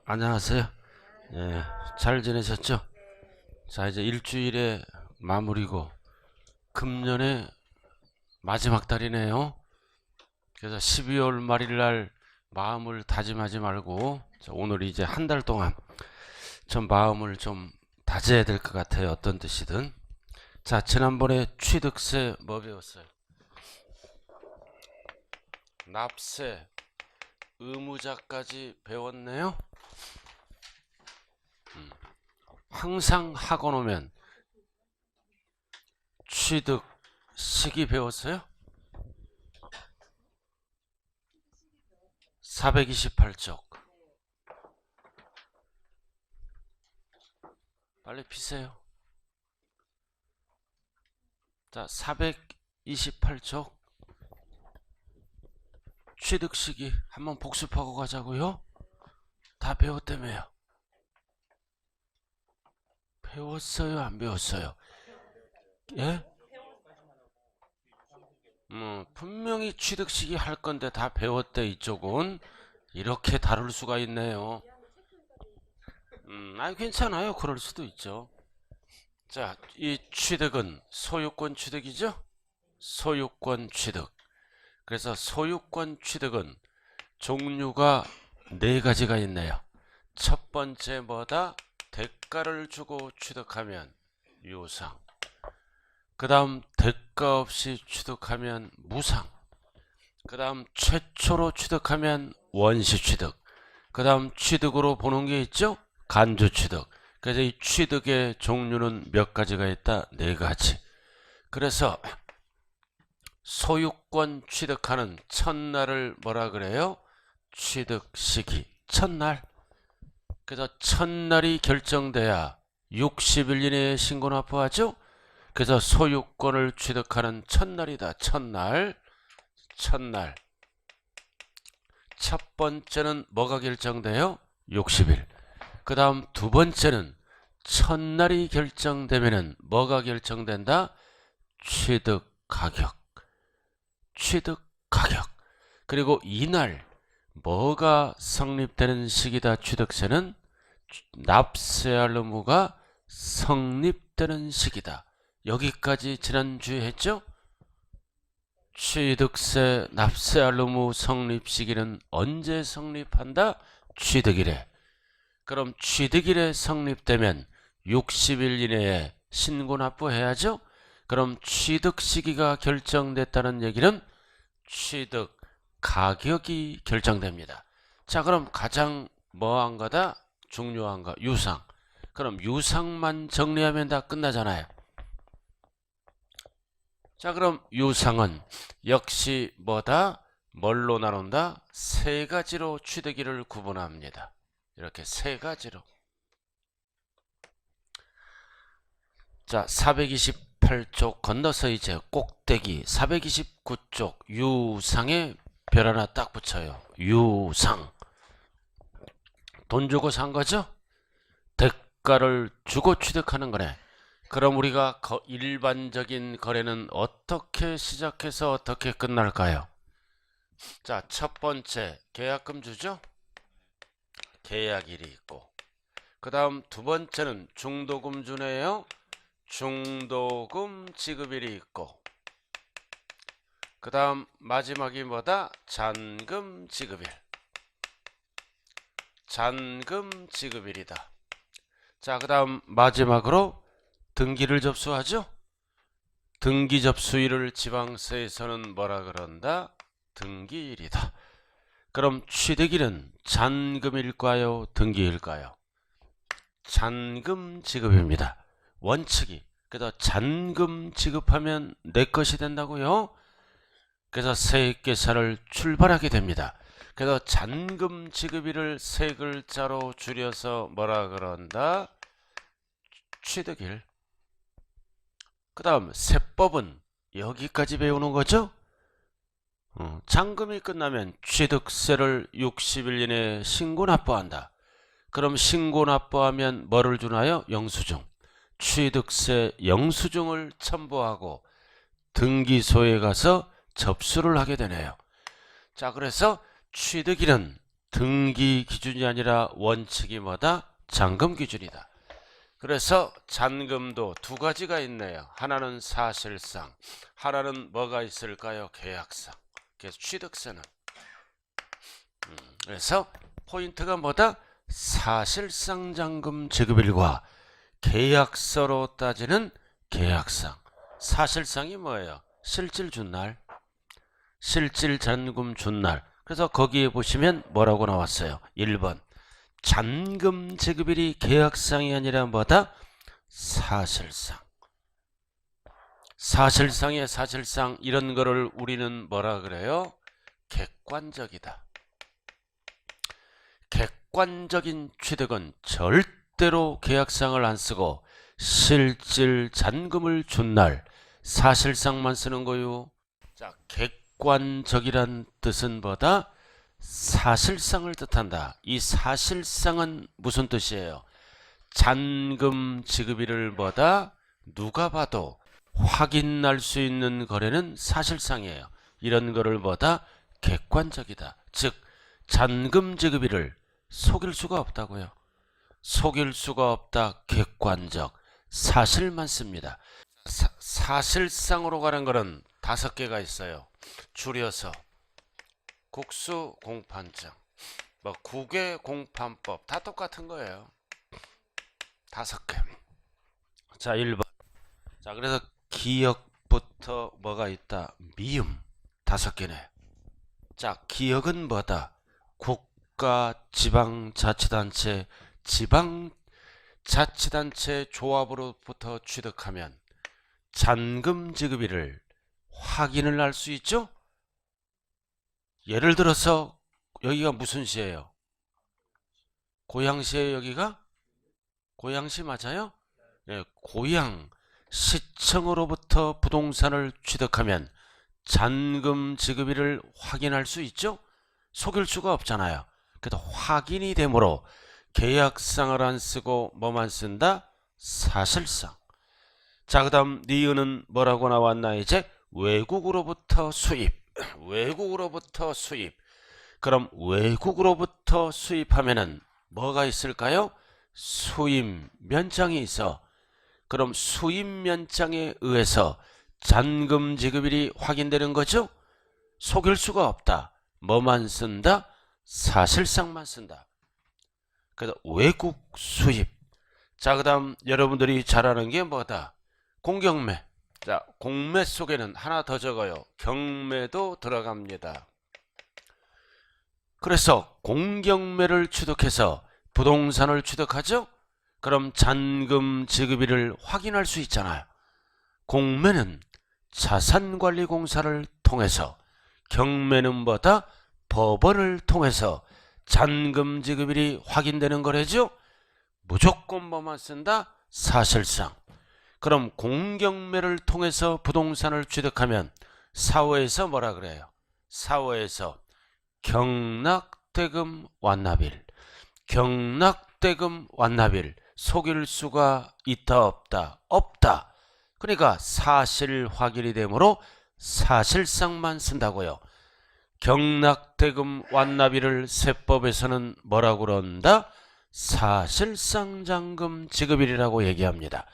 안녕하세요. 예, 잘 지내셨죠? 자, 이제 일주일의 마무리고 금년의 마지막 달이네요. 그래서 12월 말일 날 마음을 다짐하지 말고 자, 오늘 이제 한 달 동안 좀 마음을 좀 다져야 될 것 같아요. 어떤 뜻이든. 자, 지난번에 취득세 뭐 배웠어요? 납세, 의무자까지 배웠네요. 항상 학원 오면 취득 시기 배웠어요? 428쪽. 빨리 피세요. 자, 428쪽 취득 시기 한번 복습하고 가자고요. 다 배웠다며요. 배웠어요? 안 배웠어요? 예? 분명히 취득 시기 할 건데 다 배웠대. 이쪽은 이렇게 다룰 수가 있네요. 아니 괜찮아요. 그럴 수도 있죠. 자, 이 취득은 소유권 취득이죠? 소유권 취득. 그래서 소유권 취득은 종류가 네 가지가 있네요. 첫 번째 뭐다? 대가를 주고 취득하면 유상. 그 다음 대가 없이 취득하면 무상. 그 다음 최초로 취득하면 원시 취득. 그 다음 취득으로 보는 게 있죠? 간주 취득. 그래서 이 취득의 종류는 몇 가지가 있다? 네 가지. 그래서 소유권 취득하는 첫날을 뭐라 그래요? 취득 시기. 첫날. 그래서 첫날이 결정돼야 60일 이내에 신고 납부하죠? 그래서 소유권을 취득하는 첫날이다. 첫날. 첫 번째는 뭐가 결정돼요? 60일. 그 다음 두 번째는 첫날이 결정되면은 뭐가 결정된다? 취득 가격. 그리고 이날 뭐가 성립되는 시기다? 취득세는 납세할 의무가 성립되는 시기다. 여기까지 지난주에 했죠? 취득세 납세할 의무 성립 시기는 언제 성립한다? 취득일에. 그럼 취득일에 성립되면 60일 이내에 신고 납부해야죠? 그럼 취득 시기가 결정됐다는 얘기는 취득 가격이 결정됩니다. 자, 그럼 가장 뭐한 거다? 중요한 거 유상. 그럼 유상만 정리하면 다 끝나잖아요. 자, 그럼 유상은 역시 뭐다? 뭘로 나눈다? 세 가지로 취득일을 구분합니다. 이렇게 세 가지로. 자, 428쪽 건너서 이제 꼭대기 429쪽 유상에 별 하나 딱 붙여요. 유상. 돈 주고 산 거죠? 대가를 주고 취득하는 거네. 그럼 우리가 일반적인 거래는 어떻게 시작해서 어떻게 끝날까요? 자, 첫 번째 계약금 주죠? 계약일이 있고, 그 다음 두 번째는 중도금 주네요. 중도금 지급일이 있고, 그 다음 마지막이 뭐다? 잔금 지급일. 잔금 지급일이다. 자, 그 다음 마지막으로 등기를 접수하죠? 등기 접수일을 지방세에서는 뭐라 그런다? 등기일이다. 그럼 취득일은 잔금일까요? 등기일까요? 잔금 지급입니다. 원칙이. 그래서 잔금 지급하면 내 것이 된다고요? 그래서 세액계산을 출발하게 됩니다. 그래서 잔금 지급일을 세 글자로 줄여서 뭐라 그런다? 취득일. 그 다음 세법은 여기까지 배우는 거죠? 잔금이 끝나면 취득세를 60일 이내에 신고 납부한다. 그럼 신고 납부하면 뭐를 주나요? 영수증. 취득세 영수증을 첨부하고 등기소에 가서 접수를 하게 되네요. 자, 그래서 취득일은 등기 기준이 아니라 원칙이 뭐다? 잔금 기준이다. 그래서 잔금도 두 가지가 있네요. 하나는 사실상, 하나는 뭐가 있을까요? 계약상. 그래서 취득세는 그래서 포인트가 뭐다? 사실상 잔금 지급일과 계약서로 따지는 계약상. 사실상이 뭐예요? 실질 준 날, 실질 잔금 준 날. 그래서 거기에 보시면 뭐라고 나왔어요? 1번 잔금 지급일이 계약상이 아니라 뭐다? 사실상. 사실상의 사실상, 이런 거를 우리는 뭐라 그래요? 객관적이다. 객관적인 취득은 절대로 계약상을 안 쓰고 실질 잔금을 준 날 사실상만 쓰는 거요. 자, 객관적이란 뜻은 뭐다? 사실상을 뜻한다. 이 사실상은 무슨 뜻이에요? 잔금 지급일을 뭐다? 누가 봐도 확인할 수 있는 거래는 사실상이에요. 이런 거를 뭐다? 객관적이다. 즉 잔금 지급일을 속일 수가 없다고요. 속일 수가 없다. 객관적. 사실만 씁니다. 사실상으로 가는 거는 5개가 있어요. 줄여서 국수 공판장, 뭐 국외 공판법 다 똑같은 거예요. 5개. 자, 1번. 자, 그래서 기역부터 뭐가 있다? 미음 5개네. 자, 기역은 뭐다? 국가, 지방자치단체, 지방자치단체 조합으로부터 취득하면 잔금 지급일을 확인을 할 수 있죠? 예를 들어서 여기가 무슨 시예요? 고양시예요. 여기가? 고양시 맞아요? 네, 고양 시청으로부터 부동산을 취득하면 잔금 지급일을 확인할 수 있죠? 속일 수가 없잖아요. 그래도 확인이 되므로 계약상을 안 쓰고 뭐만 쓴다? 사실상. 자, 그 다음 니은은 뭐라고 나왔나? 이제 외국으로부터 수입. 외국으로부터 수입. 그럼 외국으로부터 수입하면은 뭐가 있을까요? 수입 면장이 있어. 그럼 수입 면장에 의해서 잔금 지급일이 확인되는 거죠? 속일 수가 없다. 뭐만 쓴다? 사실상만 쓴다. 그래서 외국 수입. 자, 그 다음 여러분들이 잘 아는 게 뭐다? 공경매. 자, 공매 속에는 하나 더 적어요. 경매도 들어갑니다. 그래서 공경매를 취득해서 부동산을 취득하죠? 그럼 잔금 지급일을 확인할 수 있잖아요. 공매는 자산관리공사를 통해서, 경매는 뭐다? 법원을 통해서 잔금 지급일이 확인되는 거래죠? 무조건 뭐만 쓴다? 사실상. 그럼 공경매를 통해서 부동산을 취득하면 사후에서 뭐라 그래요? 사후에서 경락대금 완납일. 경락대금 완납일. 속일 수가 있다 없다? 없다. 그러니까 사실 확인이 되므로 사실상만 쓴다고요. 경락대금 완납일을 세법에서는 뭐라고 그런다? 사실상 잔금 지급일이라고 얘기합니다.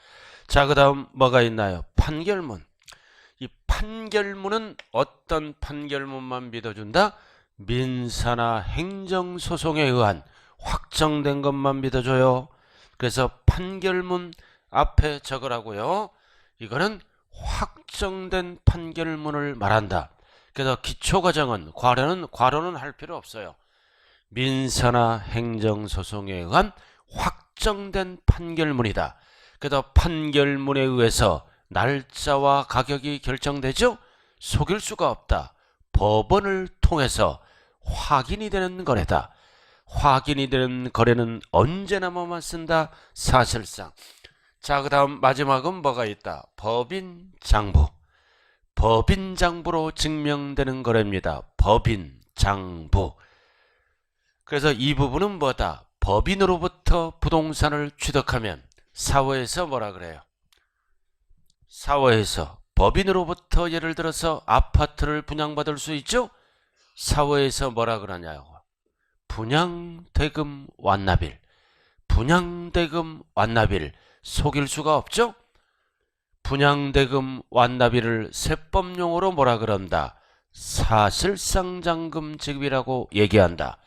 자, 그 다음 뭐가 있나요? 판결문. 이 판결문은 어떤 판결문만 믿어준다? 민사나 행정소송에 의한 확정된 것만 믿어줘요. 그래서 판결문 앞에 적으라고요. 이거는 확정된 판결문을 말한다. 그래서 기초과정은 괄호는 할 필요 없어요. 민사나 행정소송에 의한 확정된 판결문이다. 그래서 판결문에 의해서 날짜와 가격이 결정되죠? 속일 수가 없다. 법원을 통해서 확인이 되는 거래다. 확인이 되는 거래는 언제나 뭐만 쓴다? 사실상. 자, 그 다음 마지막은 뭐가 있다? 법인장부. 법인장부로 증명되는 거래입니다. 법인장부. 그래서 이 부분은 뭐다? 법인으로부터 부동산을 취득하면 사후에서 뭐라 그래요? 사후에서 법인으로부터 예를 들어서 아파트를 분양받을 수 있죠? 사후에서 뭐라 그러냐고? 분양대금 완납일. 분양대금 완납일 속일 수가 없죠? 분양대금 완납일을 세법용어로 뭐라 그런다? 사실상장금 지급이라고 얘기한다.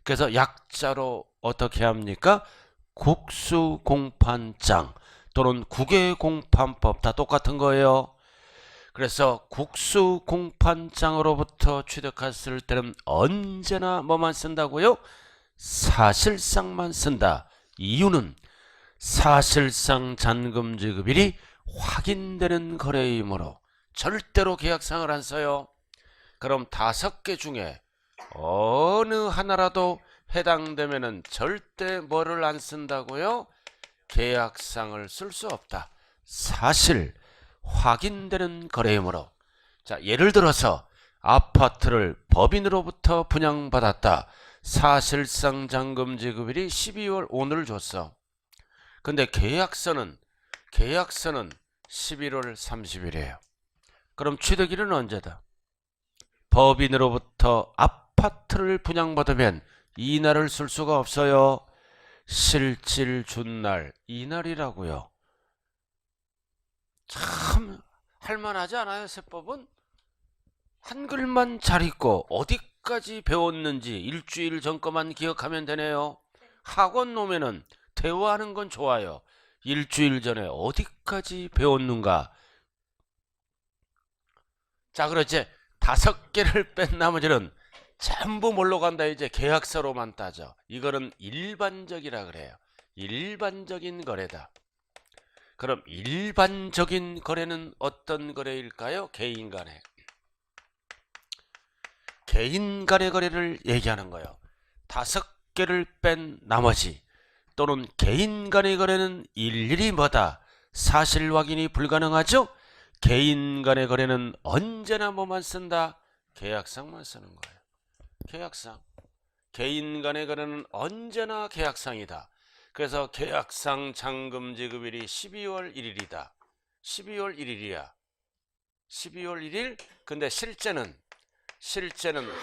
그래서 약자로 어떻게 합니까? 국수공판장 또는 국외공판법 다 똑같은 거예요. 그래서 국수공판장으로부터 취득했을 때는 언제나 뭐만 쓴다고요? 사실상만 쓴다. 이유는 사실상 잔금 지급일이 확인되는 거래이므로 절대로 계약상을 안 써요. 그럼 5개 중에 어느 하나라도 해당되면은 절대 뭐를 안 쓴다고요? 계약상을 쓸 수 없다. 사실 확인되는 거래이므로. 자, 예를 들어서 아파트를 법인으로부터 분양받았다. 사실상 잔금 지급일이 12월 오늘 줬어. 근데 계약서는 11월 30일이에요. 그럼 취득일은 언제다? 법인으로부터 아파트를 분양받으면 이날을 쓸 수가 없어요. 실질 준날 이날이라고요. 참 할만하지 않아요? 세법은 한글만 잘 읽고 어디까지 배웠는지 일주일 전 거만 기억하면 되네요. 학원 오면은 대화하는 건 좋아요. 일주일 전에 어디까지 배웠는가. 자, 그렇지. 5개를 뺀 나머지는 전부 뭘로 간다? 이제 계약서로만 따져. 이거는 일반적이라 그래요. 일반적인 거래다. 그럼 일반적인 거래는 어떤 거래일까요? 개인 간의. 개인 간의 거래를 얘기하는 거예요. 5개를 뺀 나머지 또는 개인 간의 거래는 일일이 뭐다? 사실 확인이 불가능하죠? 개인 간의 거래는 언제나 뭐만 쓴다? 계약상만 쓰는 거예요. 계약상. 개인 간의 거래는 언제나 계약상이다. 그래서 계약상 잔금 지급일이 12월 1일이다. 12월 1일이야. 12월 1일? 근데 실제는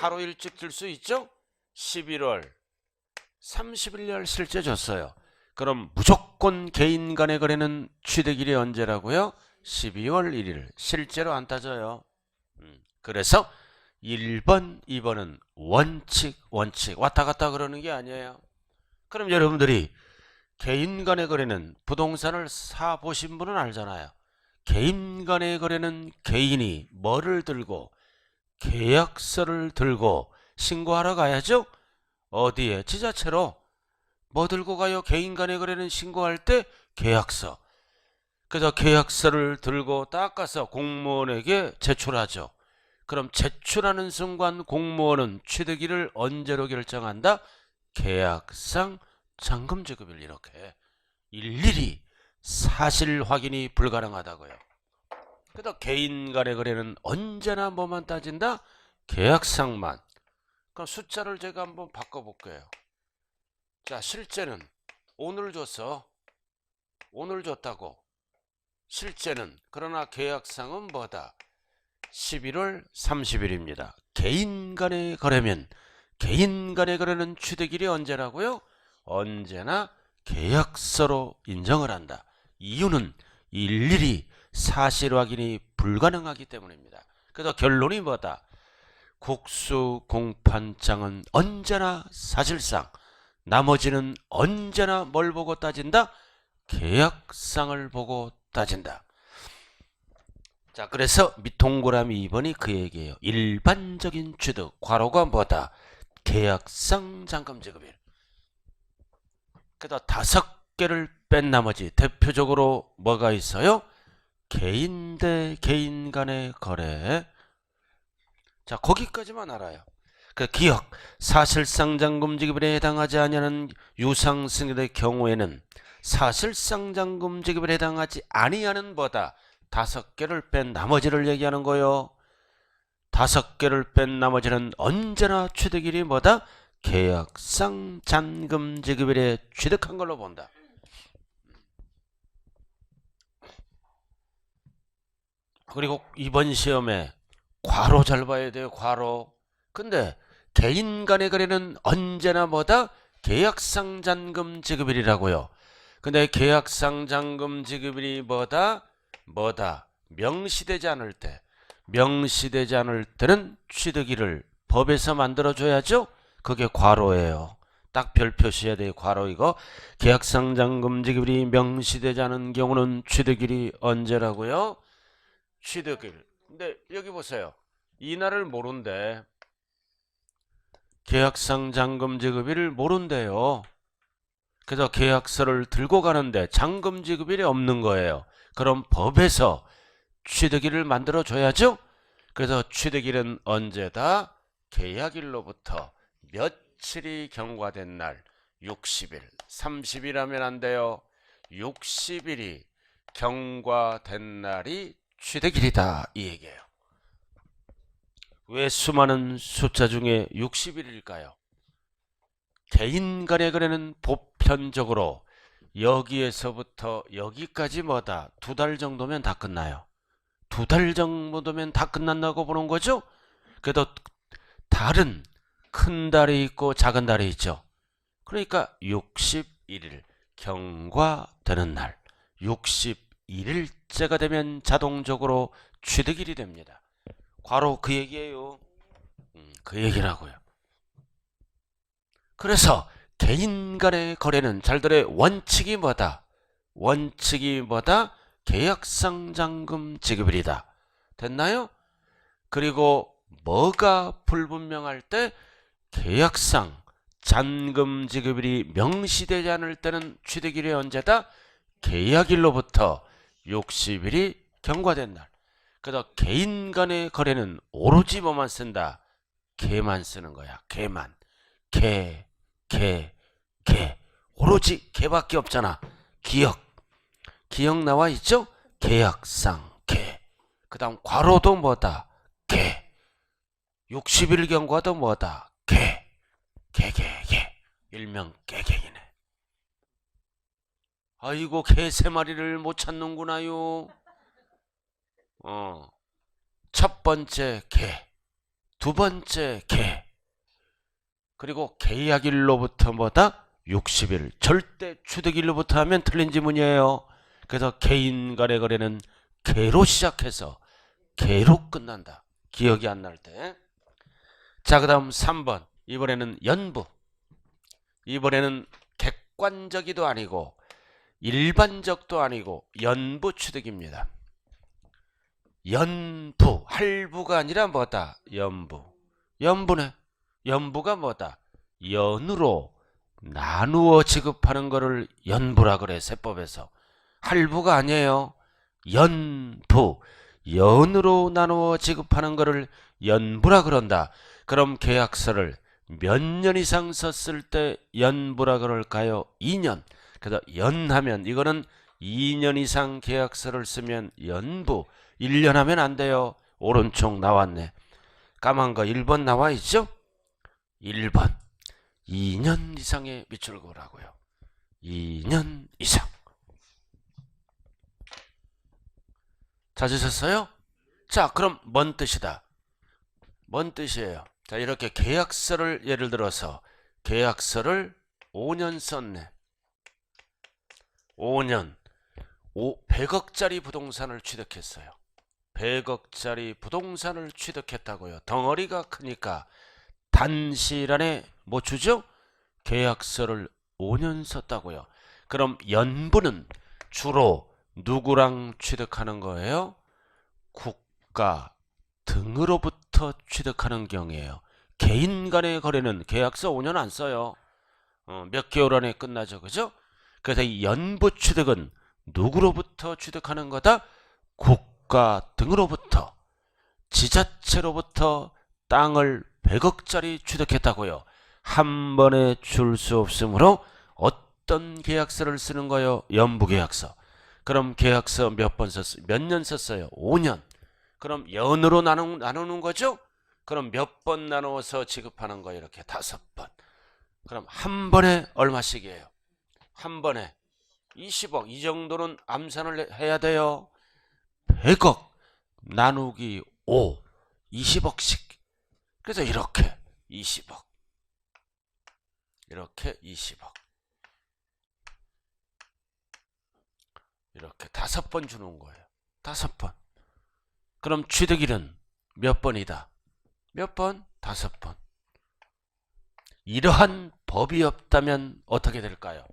하루 일찍 줄 수 있죠? 11월 30일 날 실제 줬어요. 그럼 무조건 개인 간의 거래는 취득일이 언제라고요? 12월 1일. 실제로 안 따져요. 그래서 1번, 2번은 원칙 왔다 갔다 그러는 게 아니에요. 그럼 여러분들이 개인 간의 거래는 부동산을 사 보신 분은 알잖아요. 개인 간의 거래는 개인이 뭐를 들고 계약서를 들고 신고하러 가야죠. 어디에? 지자체로. 뭐 들고 가요? 개인 간의 거래는 신고할 때 계약서. 그래서 계약서를 들고 닦아서 공무원에게 제출하죠. 그럼 제출하는 순간 공무원은 취득일을 언제로 결정한다? 계약상 잔금 지급일. 이렇게 일일이 사실 확인이 불가능하다고요. 그래서 개인 간의 거래는 언제나 뭐만 따진다? 계약상만. 그럼 숫자를 제가 한번 바꿔볼게요. 자, 실제는 오늘 줬어. 오늘 줬다고. 실제는. 그러나 계약상은 뭐다? 11월 30일입니다. 개인 간의 거래면 개인 간의 거래는 취득일이 언제라고요? 언제나 계약서로 인정을 한다. 이유는 일일이 사실 확인이 불가능하기 때문입니다. 그래서 결론이 뭐다? 국수공판장은 언제나 사실상, 나머지는 언제나 뭘 보고 따진다? 계약상을 보고 따진다. 자, 그래서 동그라미 2번이 그 얘기예요. 일반적인 취득, 괄호가 뭐다? 계약상 잔금 지급일. 그래서 5개를 뺀 나머지 대표적으로 뭐가 있어요? 개인 대 개인 간의 거래. 자, 거기까지만 알아요. 그 기억, 사실상 잔금 지급일에 해당하지 아니하는 유상승인의 경우에는 사실상 잔금 지급일에 해당하지 아니하는 뭐다? 5개를 뺀 나머지를 얘기하는 거요. 5개를 뺀 나머지는 언제나 취득일이 뭐다? 계약상 잔금 지급일에 취득한 걸로 본다. 그리고 이번 시험에 괄호 잘 봐야 돼요. 괄호. 근데 개인 간의 거래는 언제나 뭐다? 계약상 잔금 지급일이라고요. 근데 계약상 잔금 지급일이 뭐다? 명시되지 않을 때. 명시되지 않을 때는 취득일을 법에서 만들어줘야죠. 그게 과로예요. 딱 별 표시해야 돼요. 과로 이거. 계약상 잔금 지급일이 명시되지 않은 경우는 취득일이 언제라고요? 취득일. 근데 여기 보세요. 이날을 모른대. 계약상 잔금 지급일을 모른대요. 그래서 계약서를 들고 가는데 잔금 지급일이 없는 거예요. 그럼 법에서 취득일을 만들어 줘야죠. 그래서 취득일은 언제다? 계약일로부터 며칠이 경과된 날. 60일, 30일 하면 안 돼요. 60일이 경과된 날이 취득일이다 이 얘기예요. 왜 수많은 숫자 중에 60일일까요? 개인 간의 거래는 보편적으로 여기에서부터 여기까지 뭐다? 2달 정도면 다 끝나요. 2달 정도면 다 끝난다고 보는 거죠? 그래도 달은 큰 달이 있고 작은 달이 있죠. 그러니까 61일 경과되는 날, 61일째가 되면 자동적으로 취득일이 됩니다. 과로 그 얘기예요. 그 얘기라고요. 그래서 개인 간의 거래는 잘 들어요. 원칙이 뭐다? 원칙이 뭐다? 계약상 잔금 지급일이다. 됐나요? 그리고 뭐가 불분명할 때? 계약상 잔금 지급일이 명시되지 않을 때는 취득일이 언제다? 계약일로부터 60일이 경과된 날. 그래서 개인 간의 거래는 오로지 뭐만 쓴다? 개만 쓰는 거야. 개만. 개. 오로지 개밖에 없잖아. 기억 나와 있죠? 계약상 개. 그 다음 과로도 뭐다? 개. 60일 경과도 뭐다? 개. 일명 개개이네. 아이고 개 3마리를 못 찾는구나요. 첫 번째 개, 두 번째 개. 그리고 계약일로부터 뭐다? 60일. 절대 취득일로부터 하면 틀린 지문이에요. 그래서 개인 간의 거래는 개로 시작해서 개로 끝난다. 기억이 안 날 때. 자, 그 다음 3번. 이번에는 연부. 이번에는 객관적이도 아니고 일반적도 아니고 연부 취득입니다. 연부. 할부가 아니라 뭐다? 연부. 연부네. 연부가 뭐다? 연으로 나누어 지급하는 거를 연부라 그래. 세법에서. 할부가 아니에요. 연부. 연으로 나누어 지급하는 거를 연부라 그런다. 그럼 계약서를 몇 년 이상 썼을 때 연부라 그럴까요? 2년. 그래서 연하면 이거는 2년 이상 계약서를 쓰면 연부. 1년 하면 안 돼요. 오른쪽 나왔네. 까만 거 1번 나와 있죠? 1번. 2년 이상의 미출 거라고요. 2년 이상. 찾으셨어요? 자, 그럼 뭔 뜻이다? 뭔 뜻이에요? 자, 이렇게 계약서를 예를 들어서 계약서를 5년 썼네. 5년 100억짜리 부동산을 취득했어요. 100억짜리 부동산을 취득했다고요. 덩어리가 크니까 단시간에 뭐 주죠? 계약서를 5년 썼다고요. 그럼 연부는 주로 누구랑 취득하는 거예요? 국가 등으로부터 취득하는 경우에요. 개인 간의 거래는 계약서 5년 안 써요. 몇 개월 안에 끝나죠. 그죠? 그래서 이 연부 취득은 누구로부터 취득하는 거다? 국가 등으로부터. 지자체로부터 땅을 100억짜리 취득했다고요. 한 번에 줄 수 없으므로 어떤 계약서를 쓰는 거예요? 연부계약서. 그럼 계약서 몇 번 썼어요? 몇 년 썼어요? 5년. 그럼 연으로 나누는 거죠? 그럼 몇 번 나누어서 지급하는 거예요? 이렇게 5번. 그럼 한 번에 얼마씩이에요? 한 번에 20억. 이 정도는 암산을 해야 돼요. 100억 나누기 5. 20억씩. 그래서 이렇게 20억. 이렇게 20억. 이렇게 5번 주는 거예요. 5번. 그럼 취득일은 몇 번이다? 몇 번? 5번. 이러한 법이 없다면 어떻게 될까요?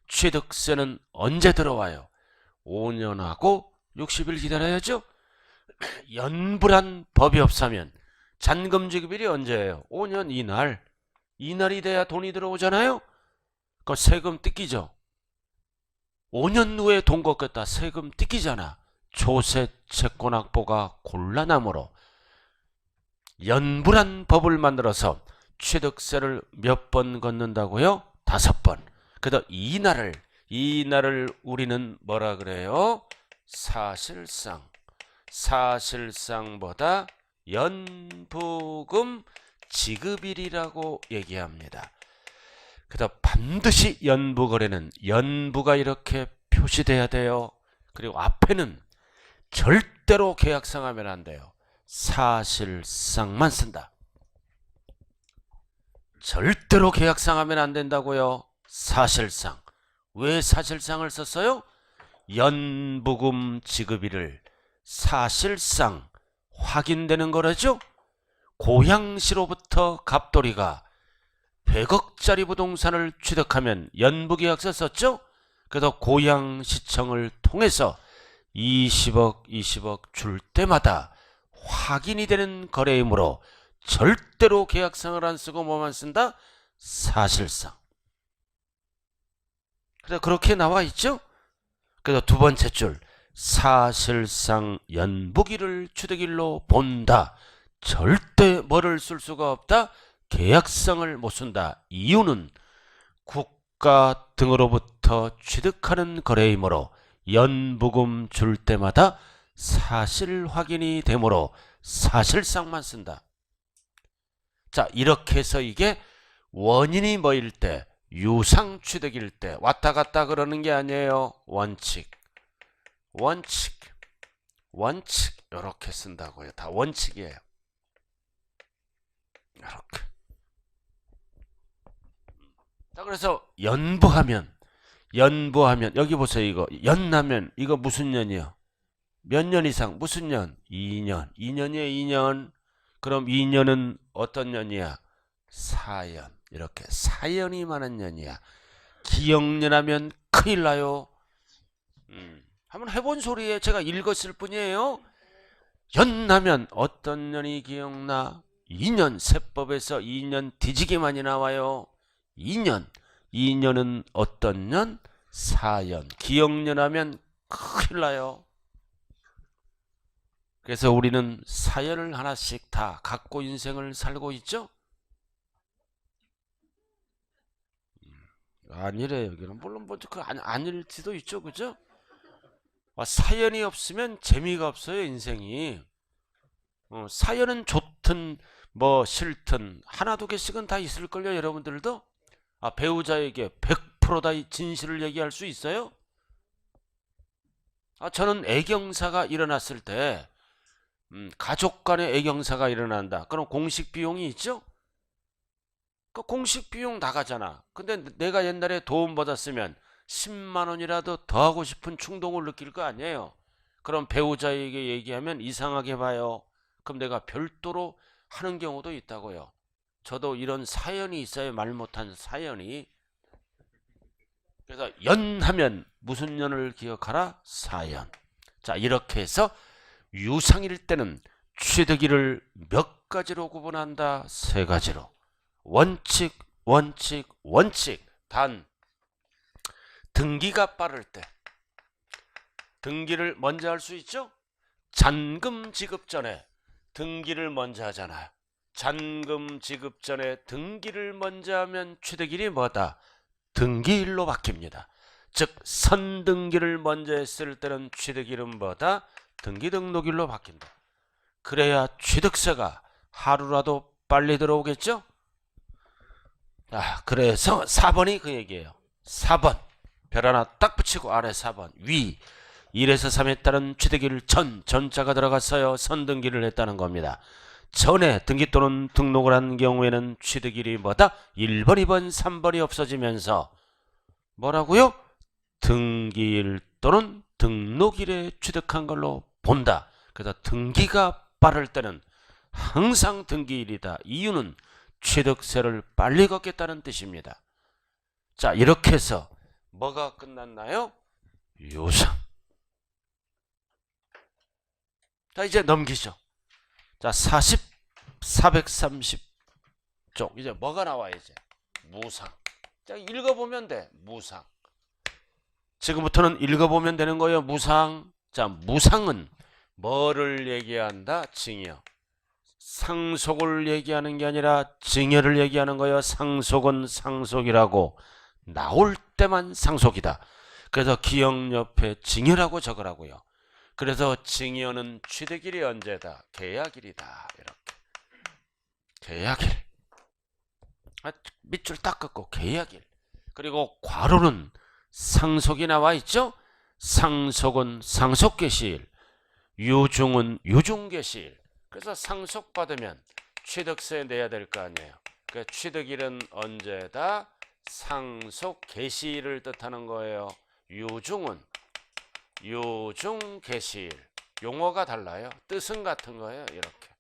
취득세는 언제 들어와요? 5년하고 60일 기다려야죠. 연불한 법이 없으면 잔금 지급일이 언제예요? 5년 이날. 이날이 돼야 돈이 들어오잖아요. 그 세금 뜯기죠. 5년 후에 돈 걷겠다. 세금 뜯기잖아. 조세 채권 확보가 곤란하므로 연불한 법을 만들어서 취득세를 몇 번 걷는다고요? 5번. 그래서 이날을 우리는 뭐라 그래요? 사실상보다 연부금 지급일이라고 얘기합니다. 그래서 반드시 연부거래는 연부가 이렇게 표시돼야 돼요. 그리고 앞에는 절대로 계약상하면 안 돼요. 사실상만 쓴다. 절대로 계약상하면 안 된다고요. 사실상. 왜 사실상을 썼어요? 연부금 지급일을 사실상 확인되는 거라죠. 고양시로부터 갑돌이가 100억짜리 부동산을 취득하면 연부계약서 썼죠. 그래서 고양시청을 통해서 20억 줄 때마다 확인이 되는 거래이므로 절대로 계약상을 안 쓰고 뭐만 쓴다? 사실상. 그래서 그렇게 나와 있죠. 그래서 두 번째 줄 사실상 연부기를 취득일로 본다. 절대 뭐를 쓸 수가 없다? 계약상을 못 쓴다. 이유는 국가 등으로부터 취득하는 거래이므로 연부금 줄 때마다 사실 확인이 되므로 사실상만 쓴다. 자, 이렇게 해서 이게 원인이 뭐일 때? 유상취득일 때 왔다 갔다 그러는 게 아니에요. 원칙 이렇게 쓴다고요. 다 원칙이에요. 이렇게. 자, 그래서 연부하면 여기 보세요. 이거 연하면 이거 무슨 년이요? 몇 년 이상? 무슨 년? 2년. 2년이에요. 2년. 그럼 2년은 어떤 년이야? 4연. 이렇게 4연이 많은 년이야. 기억년하면 큰일 나요. 한번 해본 소리에 제가 읽었을 뿐이에요. 연하면 어떤 년이 기억나? 2년. 세법에서 2년 뒤지기 많이 나와요. 2년은 어떤 년? 4연. 기억년하면 큰일 나요. 그래서 우리는 4연을 하나씩 다 갖고 인생을 살고 있죠? 아니래요. 여기는 물론 아닐지도 있죠. 그죠? 사연이 없으면 재미가 없어요. 인생이. 사연은 좋든 뭐 싫든 하나 두 개씩은 다 있을걸요. 여러분들도. 배우자에게 100% 다 진실을 얘기할 수 있어요? 저는 애경사가 일어났을 때 가족 간의 애경사가 일어난다. 그럼 공식 비용이 있죠? 그 공식 비용 나가잖아. 근데 내가 옛날에 도움 받았으면 10만 원이라도 더 하고 싶은 충동을 느낄 거 아니에요. 그럼 배우자에게 얘기하면 이상하게 봐요. 그럼 내가 별도로 하는 경우도 있다고요. 저도 이런 사연이 있어요. 말 못한 사연이. 그래서 연하면 무슨 년을 기억하라? 4연. 자, 이렇게 해서 유상일 때는 취득일을 몇 가지로 구분한다? 3가지로. 원칙. 단 등기가 빠를 때 등기를 먼저 할 수 있죠? 잔금 지급 전에 등기를 먼저 하잖아요. 잔금 지급 전에 등기를 먼저 하면 취득일이 뭐다? 등기일로 바뀝니다. 즉 선등기를 먼저 했을 때는 취득일은 뭐다? 등기등록일로 바뀐다. 그래야 취득세가 하루라도 빨리 들어오겠죠? 그래서 4번이 그 얘기예요. 4번 별 하나 딱 붙이고 아래 4번 위 1에서 3에 따른 취득일 전자가 들어갔어요. 선등기를 했다는 겁니다. 전에 등기 또는 등록을 한 경우에는 취득일이 뭐다? 1번, 2번, 3번이 없어지면서 뭐라고요? 등기일 또는 등록일에 취득한 걸로 본다. 그래서 등기가 빠를 때는 항상 등기일이다. 이유는 취득세를 빨리 걷겠다는 뜻입니다. 자, 이렇게 해서 뭐가 끝났나요? 유상. 자, 이제 넘기죠. 자, 430쪽. 이제 뭐가 나와, 이제? 무상. 자, 읽어보면 돼. 무상. 지금부터는 읽어보면 되는 거예요. 무상. 자, 무상은 뭐를 얘기한다? 증여. 상속을 얘기하는 게 아니라 증여를 얘기하는 거예요. 상속은 상속이라고 나올 때만 상속이다. 그래서 기억 옆에 증여라고 적으라고요. 그래서 증여는 취득일이 언제다? 계약일이다. 이렇게. 계약일. 밑줄 딱 긋고 계약일. 그리고 괄호는 상속이 나와 있죠? 상속은 상속개시일, 유중은 유중개시일. 그래서 상속받으면 취득세 내야 될 거 아니에요. 그 취득일은 언제다? 상속개시일을 뜻하는 거예요. 유중은 유중개시일. 용어가 달라요. 뜻은 같은 거예요. 이렇게.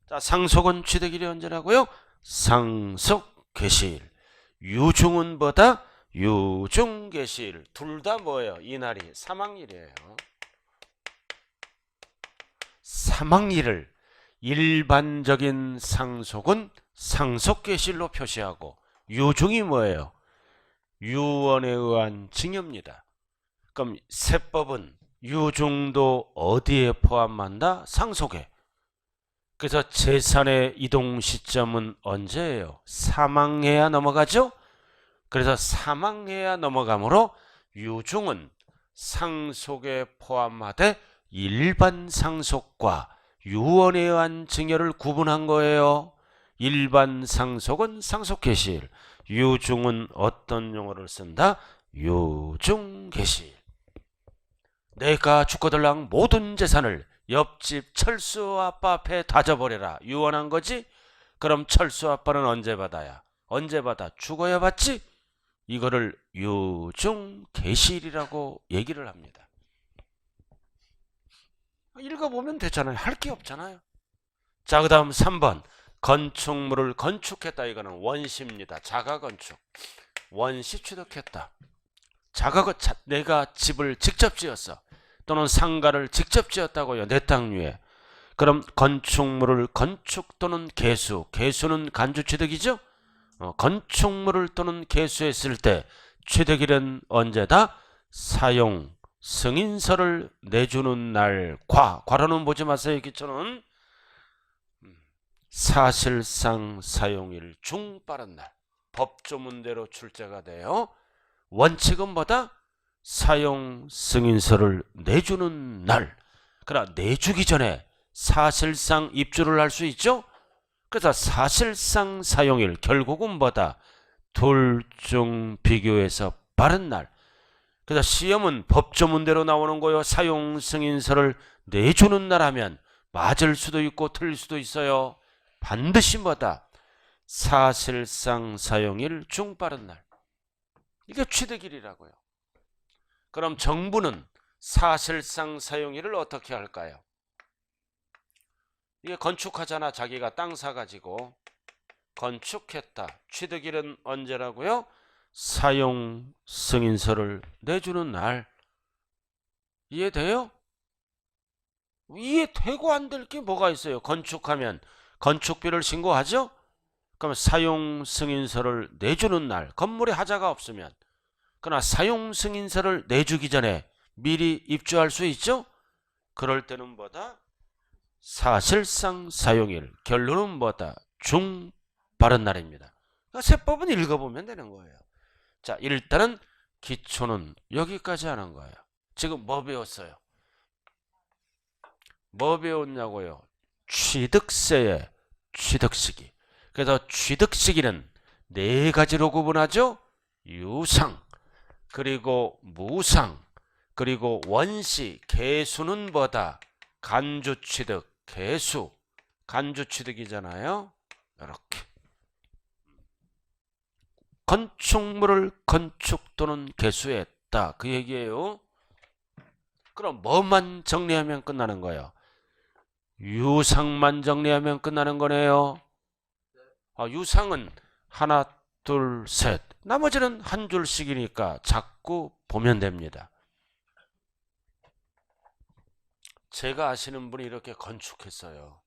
자, 상속은 취득일이 언제라고요? 상속개시일. 유중은 뭐다? 유중개시일. 둘 다 뭐예요? 이날이 사망일이에요. 사망일을 일반적인 상속은 상속개시일로 표시하고 유중이 뭐예요? 유언에 의한 증여입니다. 그럼 세법은 유중도 어디에 포함한다? 상속에. 그래서 재산의 이동 시점은 언제예요? 사망해야 넘어가죠? 그래서 사망해야 넘어가므로 유중은 상속에 포함하되 일반 상속과 유언에 의한 증여를 구분한 거예요. 일반 상속은 상속개시일, 유중은 어떤 용어를 쓴다? 유중개시일. 내가 죽거들랑 모든 재산을 옆집 철수 아빠 앞에 다져버려라. 유언한 거지? 그럼 철수 아빠는 언제 받아야? 언제 받아? 죽어야 받지? 이거를 유중개시일이라고 얘기를 합니다. 읽어보면 되잖아요. 할 게 없잖아요. 자, 그 다음 3번. 건축물을 건축했다. 이거는 원시입니다. 자가건축. 원시 취득했다. 내가 집을 직접 지었어. 또는 상가를 직접 지었다고요. 내 땅 위에. 그럼 건축물을 건축 또는 개수. 개수는 간주 취득이죠. 건축물을 또는 개수했을 때 취득일은 언제다? 사용 승인서를 내주는 날. 괄호는 보지 마세요. 기초는 사실상 사용일 중 빠른 날. 법조문대로 출제가 돼요. 원칙은 뭐다? 사용 승인서를 내주는 날. 그러나 내주기 전에 사실상 입주를 할 수 있죠. 그래서 사실상 사용일 결국은 뭐다? 둘 중 비교해서 빠른 날. 그래서 시험은 법조문대로 나오는 거요. 사용 승인서를 내주는 날 하면 맞을 수도 있고 틀릴 수도 있어요. 반드시 뭐다? 사실상 사용일 중 빠른 날. 이게 취득일이라고요. 그럼 정부는 사실상 사용일을 어떻게 할까요? 이게 건축하잖아. 자기가 땅 사가지고 건축했다. 취득일은 언제라고요? 사용 승인서를 내주는 날. 이해돼요? 이해되고 안 될 게 뭐가 있어요? 건축하면 건축비를 신고하죠? 그럼 사용 승인서를 내주는 날. 건물에 하자가 없으면. 그러나 사용 승인서를 내주기 전에 미리 입주할 수 있죠? 그럴 때는 뭐다? 사실상 사용일. 결론은 뭐다? 중 빠른 날입니다. 그러니까 세법은 읽어보면 되는 거예요. 자, 일단은 기초는 여기까지 하는 거예요. 지금 뭐 배웠어요? 뭐 배웠냐고요? 취득세의 취득시기. 그래서 취득시기는 네 가지로 구분하죠. 유상, 그리고 무상, 그리고 원시. 개수는 뭐다? 간주취득, 개수, 간주취득이잖아요. 이렇게 건축물을 건축 또는 개수했다 그 얘기예요. 그럼 뭐만 정리하면 끝나는 거예요? 유상만 정리하면 끝나는 거네요. 유상은 하나, 둘, 셋. 나머지는 한 줄씩이니까 자꾸 보면 됩니다. 제가 아시는 분이 이렇게 건축했어요.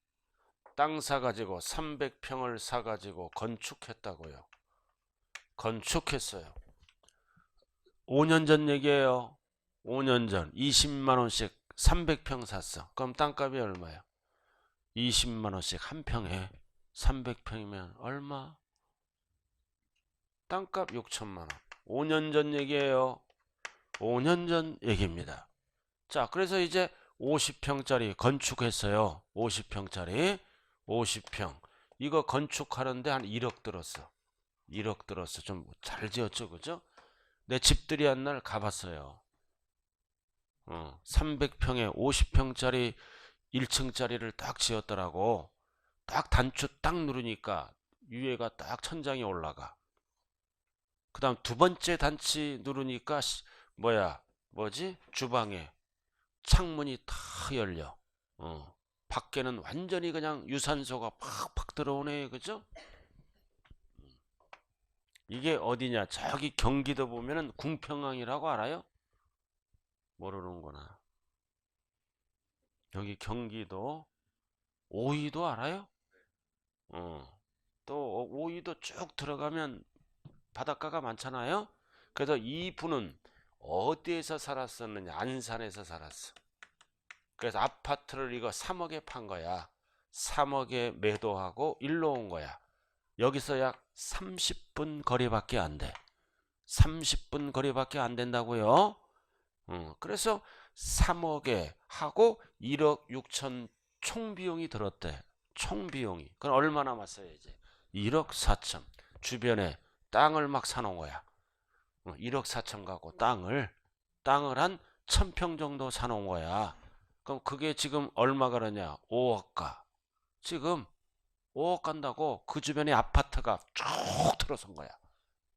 땅 사가지고 300평을 사가지고 건축했다고요. 건축했어요. 5년 전 얘기예요. 5년 전 20만 원씩 300평 샀어. 그럼 땅값이 얼마야? 20만 원씩 한 평에 300평이면 얼마? 땅값 6천만 원. 5년 전 얘기예요. 5년 전 얘기입니다. 자, 그래서 이제 50평짜리 건축했어요. 50평짜리 50평. 이거 건축하는데 한 1억 들었어. 1억 들었어. 좀 잘 지었죠, 그죠? 내 집들이 한 날 가봤어요. 300평에 50평짜리 1층짜리를 딱 지었더라고. 딱 단추 딱 누르니까 위에가 딱 천장이 올라가. 그 다음 두 번째 단추 누르니까 뭐지? 주방에 창문이 다 열려. 밖에는 완전히 그냥 유산소가 팍팍 들어오네, 그죠? 이게 어디냐? 저기 경기도 보면은 궁평항이라고 알아요? 모르는구나. 여기 경기도 오이도 알아요? 또 오이도 쭉 들어가면 바닷가가 많잖아요. 그래서 이 분은 어디에서 살았었느냐? 안산에서 살았어. 그래서 아파트를 이거 3억에 판 거야. 3억에 매도하고 일로 온 거야. 여기서 약 30분 거리밖에 안 돼. 30분 거리밖에 안 된다고요. 그래서 3억에 하고 1억 6천 총 비용이 들었대. 총 비용이. 그럼 얼마 남았어요 이제? 1억 4천. 주변에 땅을 막 사놓은 거야. 1억 4천 가고 땅을 한 1000평 정도 사놓은 거야. 그럼 그게 지금 얼마 가느냐? 5억 가. 지금 5억 간다고 그 주변에 아파트가 쭉 들어선 거야.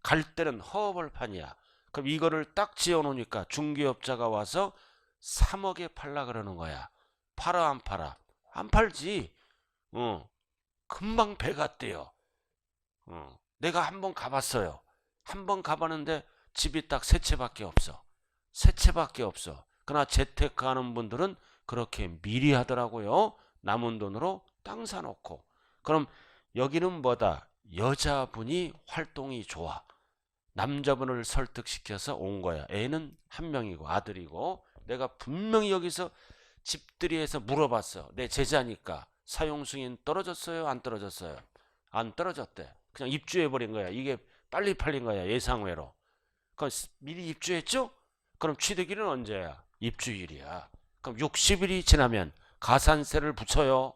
갈 때는 허벌판이야. 그럼 이거를 딱 지어놓으니까 중개업자가 와서 3억에 팔라 그러는 거야. 팔아 안 팔아? 안 팔지. 금방 배가 떼요. 내가 한번 가봤어요. 한번 가봤는데 집이 딱 세 채밖에 없어. 세 채밖에 없어. 그러나 재테크하는 분들은 그렇게 미리 하더라고요. 남은 돈으로 땅 사놓고. 그럼 여기는 뭐다? 여자분이 활동이 좋아. 남자분을 설득시켜서 온 거야. 애는 한 명이고 아들이고. 내가 분명히 여기서 집들이에서 물어봤어. 내 제자니까. 사용 승인 떨어졌어요? 안 떨어졌어요? 안 떨어졌대. 그냥 입주해버린 거야. 이게 빨리 팔린 거야. 예상외로. 그럼 미리 입주했죠? 그럼 취득일은 언제야? 입주일이야. 그럼 60일이 지나면 가산세를 붙여요.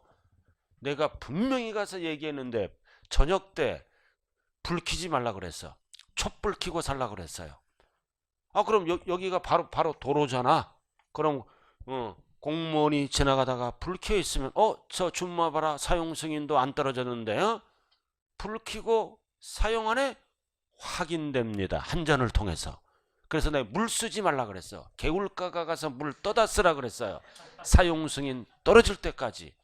내가 분명히 가서 얘기했는데 저녁 때 불 켜지 말라 그랬어. 촛불 켜고 살라 그랬어요. 그럼 여기가 바로 도로잖아. 그럼 공무원이 지나가다가 불 켜 있으면 저 줌마 봐라. 사용 승인도 안 떨어졌는데 불 켜고 사용 안에 확인됩니다. 한전을 통해서. 그래서 내가 물 쓰지 말라 그랬어. 개울가가 가서 물 떠다 쓰라 그랬어요. 사용 승인 떨어질 때까지.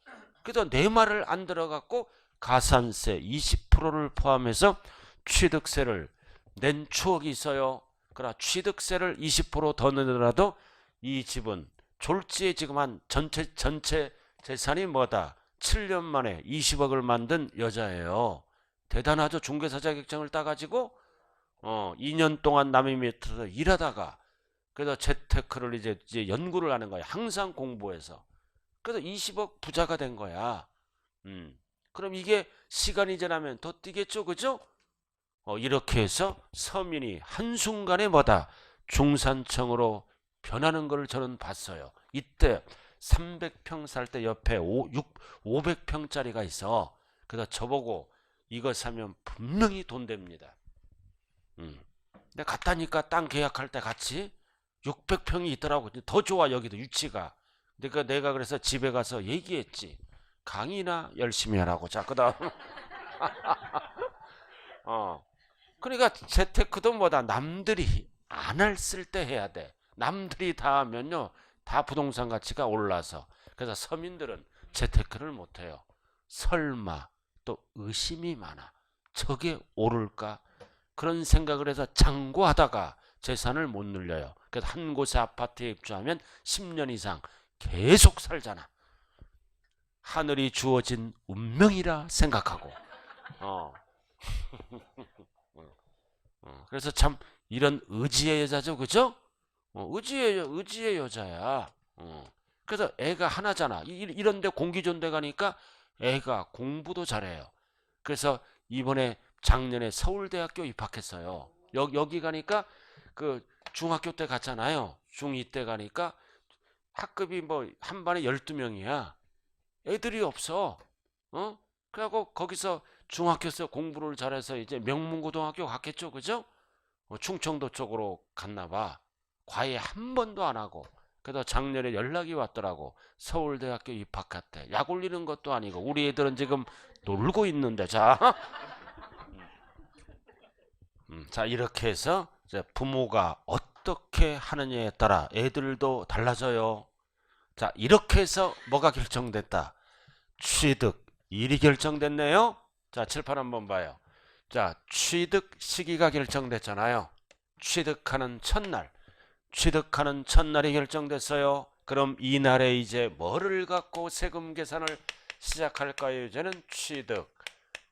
그래서 내 말을 안 들어갔고 가산세 20%를 포함해서 취득세를 낸 추억이 있어요. 그러나 취득세를 20%더 내더라도 이 집은 졸지에 지금 한 전체 재산이 뭐다? 7년 만에 20억을 만든 여자예요. 대단하죠. 중개사 자격증을 따가지고 2년 동안 남의 밑에서 일하다가 그래서 재테크를 이제 연구를 하는 거야. 항상 공부해서. 그래서 20억 부자가 된 거야. 그럼 이게 시간이 지나면 더 뛰겠죠, 그죠? 이렇게 해서 서민이 한순간에 뭐다? 중산층으로 변하는 걸 저는 봤어요. 이때 300평 살 때 옆에 500평짜리가 있어. 그래서 저보고 이거 사면 분명히 돈 됩니다. 내가 갔다니까 땅 계약할 때 같이 600평이 있더라고. 더 좋아 여기도 위치가. 그러니까 내가 그래서 집에 가서 얘기했지. 강의나 열심히 하라고. 자, 그다음 그러니까 재테크도 뭐다 남들이 안 했을 때 해야 돼. 남들이 다 하면요, 다 부동산 가치가 올라서. 그래서 서민들은 재테크를 못 해요. 설마 또 의심이 많아. 저게 오를까? 그런 생각을 해서 장고하다가 재산을 못 늘려요. 그래서 한 곳에 아파트에 입주하면 10년 이상 계속 살잖아. 하늘이 주어진 운명이라 생각하고. 어. 그래서 참 이런 의지의 여자죠, 그죠? 의지의 여자야. 그래서 애가 하나잖아. 이런데 공기 좋은 데 가니까 애가 공부도 잘해요. 그래서 이번에 작년에 서울대학교 입학했어요. 여기 가니까 그 중학교 때 갔잖아요. 중2 때 가니까 학급이 뭐 한 반에 12명이야. 애들이 없어. 그래갖고 거기서 중학교에서 공부를 잘해서 이제 명문고등학교 갔겠죠, 그죠? 충청도 쪽으로 갔나 봐. 과외 한 번도 안 하고. 그래서 작년에 연락이 왔더라고. 서울대학교 입학했대. 약 올리는 것도 아니고 우리 애들은 지금 놀고 있는데. 자, 자 이렇게 해서 이제 부모가 어떻게 하느냐에 따라 애들도 달라져요. 자, 이렇게 해서 뭐가 결정됐다? 취득 일이 결정됐네요. 자, 칠판 한번 봐요. 자, 취득 시기가 결정됐잖아요. 취득하는 첫날이 결정됐어요. 그럼 이날에 이제 뭐를 갖고 세금 계산을 시작할까요? 이제는 취득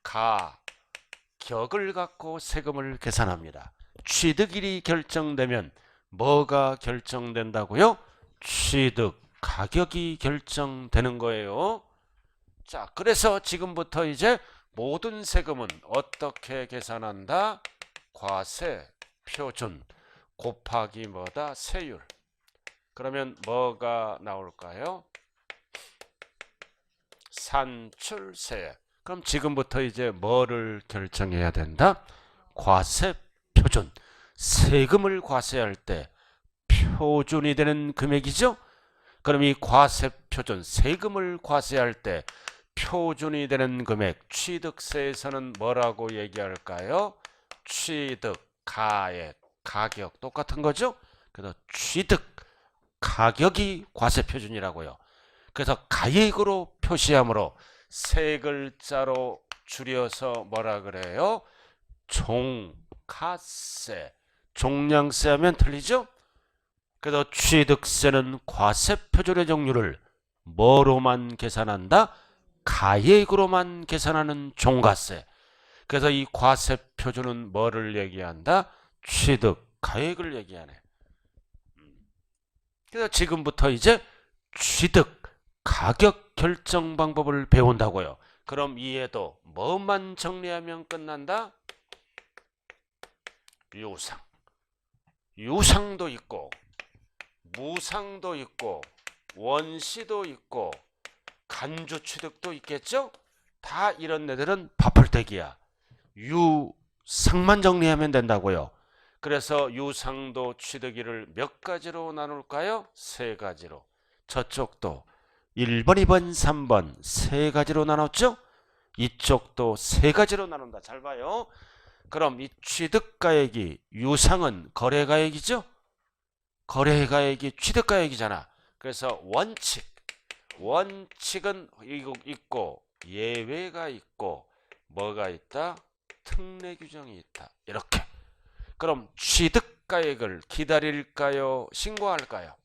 가격을 갖고 세금을 계산합니다. 취득일이 결정되면 뭐가 결정된다고요? 취득 가격이 결정되는 거예요. 자, 그래서 지금부터 이제 모든 세금은 어떻게 계산한다? 과세 표준 곱하기 뭐다? 세율. 그러면 뭐가 나올까요? 산출세. 그럼 지금부터 이제 뭐를 결정해야 된다? 과세 표준. 세금을 과세할 때 표준이 되는 금액이죠? 그럼 이 과세 표준, 세금을 과세할 때 표준이 되는 금액, 취득세에서는 뭐라고 얘기할까요? 취득가액, 가격 똑같은 거죠? 그래서 취득 가격이 과세 표준이라고요. 그래서 가액으로 표시하므로 세 글자로 줄여서 뭐라 그래요? 종가세. 종량세 하면 틀리죠? 그래서 취득세는 과세 표준의 종류를 뭐로만 계산한다? 가액으로만 계산하는 종가세. 그래서 이 과세 표준은 뭐를 얘기한다? 취득 가액을 얘기하네. 그래서 지금부터 이제 취득 가격 결정 방법을 배운다고요. 그럼 이해도 뭐만 정리하면 끝난다? 유상도 있고 무상도 있고 원시도 있고 간주 취득도 있겠죠? 다 이런 애들은 바풀떼기야. 유상만 정리하면 된다고요. 그래서 유상도 취득일을 몇 가지로 나눌까요? 세 가지로. 저쪽도 1번, 2번, 3번 세 가지로 나눴죠? 이쪽도 세 가지로 나눈다. 잘 봐요. 그럼 이 취득가액이 유상은 거래가액이죠? 거래가액이 취득가액이잖아. 그래서 원칙은 있고 예외가 있고 뭐가 있다? 특례 규정이 있다. 이렇게. 그럼 취득가액을 기다릴까요? 신고할까요?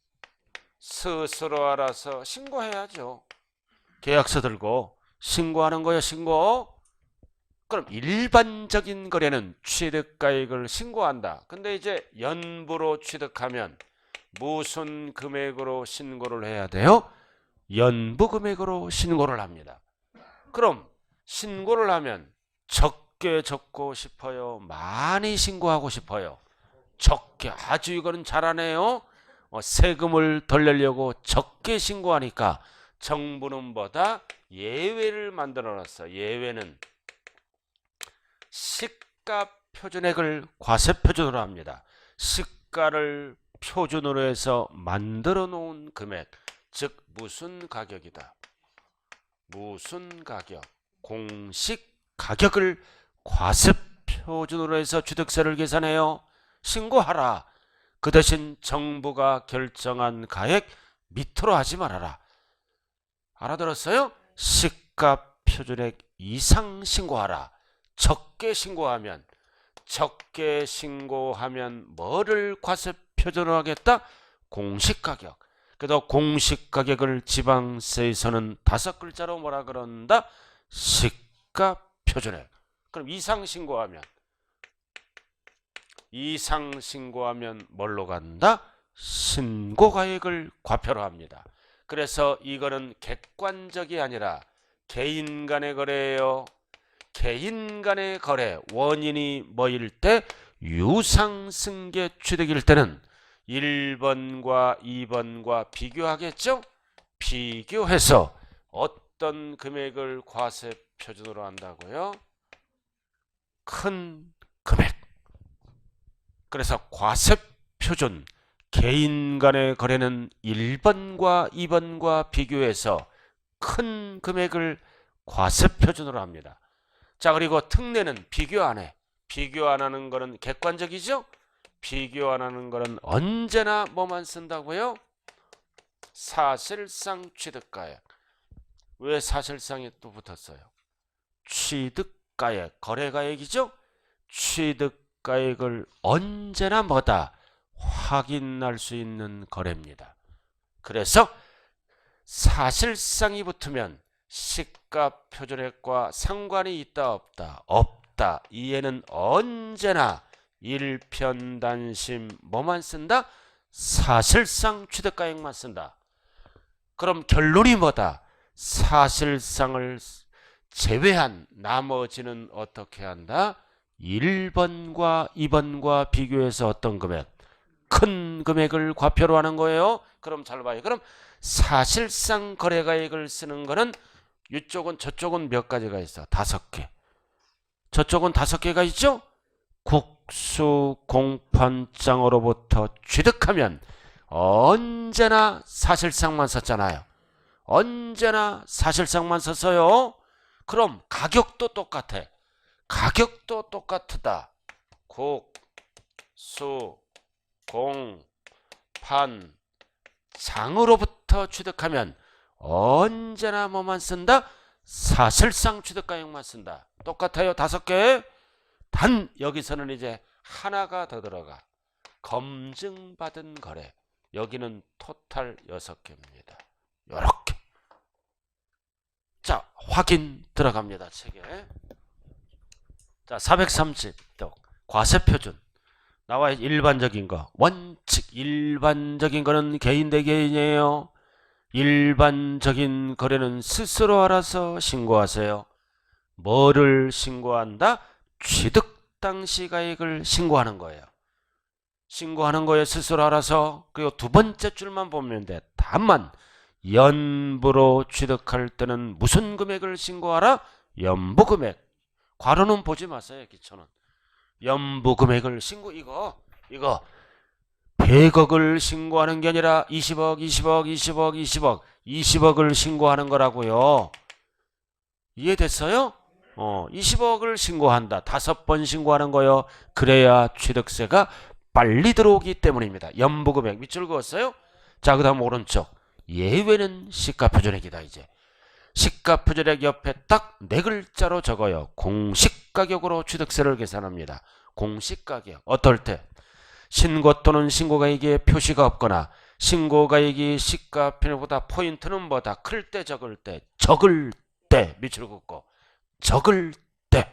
스스로 알아서 신고해야죠. 계약서 들고 신고하는 거예요. 신고. 그럼 일반적인 거래는 취득가액을 신고한다. 근데 이제 연부로 취득하면 무슨 금액으로 신고를 해야 돼요? 연부 금액으로 신고를 합니다. 그럼 신고를 하면 적게 적고 싶어요? 많이 신고하고 싶어요? 적게. 아주 이거는 잘하네요. 세금을 덜 내려고 적게 신고하니까 정부는 뭐다? 예외를 만들어 놨어. 예외는 시가 표준액을 과세 표준으로 합니다. 시가를 표준으로 해서 만들어 놓은 금액, 즉 무슨 가격이다. 무슨 가격. 공식 가격을 과세 표준으로 해서 취득세를 계산해요. 신고하라. 그 대신 정부가 결정한 가액 밑으로 하지 말아라. 알아들었어요? 시가 표준액 이상 신고하라. 적게 신고하면 뭐를 과세 표준으로 하겠다? 공시가격. 그래도 공시가격을 지방세에서는 5글자로 뭐라 그런다? 시가 표준액. 그럼 이상 신고하면 뭘로 간다? 신고가액을 과표로 합니다. 그래서 이거는 객관적이 아니라 개인 간의 거래예요. 개인 간의 거래 원인이 뭐일 때? 유상승계 취득일 때는 1번과 2번과 비교하겠죠? 비교해서 어떤 금액을 과세 표준으로 한다고요? 큰 금액. 그래서 과세 표준 개인 간의 거래는 1번과 2번과 비교해서 큰 금액을 과세 표준으로 합니다. 자, 그리고 특례는 비교 안 해. 비교 안 하는 거는 객관적이죠? 비교 안 하는 거는 언제나 뭐만 쓴다고요? 사실상 취득가액. 왜 사실상이 또 붙었어요? 취득가액, 거래가액이죠? 취득가액을 언제나 뭐다? 확인할 수 있는 거래입니다. 그래서 사실상이 붙으면 시가 표준액과 상관이 있다 없다? 없다. 이에는 언제나 일편단심 뭐만 쓴다? 사실상 취득가액만 쓴다. 그럼 결론이 뭐다? 사실상을 제외한 나머지는 어떻게 한다? 1번과 2번과 비교해서 어떤 금액? 큰 금액을 과표로 하는 거예요. 그럼 잘 봐요. 그럼 사실상 거래가액을 쓰는 거는 이쪽은 저쪽은 몇 가지가 있어? 5개. 저쪽은 5개가 있죠? 국수공판장으로부터 취득하면 언제나 사실상만 썼잖아요. 언제나 사실상만 썼어요. 그럼 가격도 똑같아. 가격도 똑같다. 국수공판장으로부터 취득하면 언제나 뭐만 쓴다? 사실상 취득가액만 쓴다. 똑같아요. 5개. 단 여기서는 이제 하나가 더 들어가. 검증받은 거래. 여기는 토탈 6개입니다. 요렇게. 자, 확인 들어갑니다. 책에. 자, 430. 과세표준. 나와 일반적인 거. 원칙. 일반적인 거는 개인 대 개인이에요. 일반적인 거래는 스스로 알아서 신고하세요. 뭐를 신고한다? 취득 당시 가액을 신고하는 거예요. 신고하는 거예요. 스스로 알아서. 그리고 두 번째 줄만 보면 돼. 다만 연부로 취득할 때는 무슨 금액을 신고하라? 연부금액. 괄호는 보지 마세요. 기초는. 연부금액을 신고. 이거 100억을 신고하는 게 아니라 20억을 신고하는 거라고요. 이해됐어요? 20억을 신고한다. 5번 신고하는 거요. 그래야 취득세가 빨리 들어오기 때문입니다. 연부금액 밑줄 그었어요? 자, 그 다음 오른쪽. 예외는 시가표준액이다. 이제 시가표준액 옆에 딱 4글자로 적어요. 공시가격으로 취득세를 계산합니다. 공시가격. 어떨 때? 신고 또는 신고가액에 표시가 없거나 신고가액이 시가표준액보다 포인트는 뭐다? 클 때 적을 때. 적을 때 밑줄 긋고 적을 때.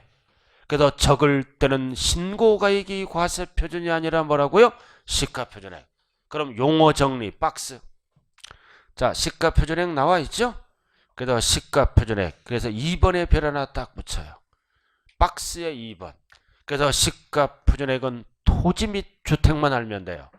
그래서 적을 때는 신고가액이 과세표준이 아니라 뭐라고요? 시가표준액. 그럼 용어 정리 박스. 자, 시가표준액 나와 있죠? 그래서 시가표준액. 그래서 2번에 별 하나 딱 붙여요. 박스에 2번. 그래서 시가표준액은 토지 및 주택만 알면 돼요.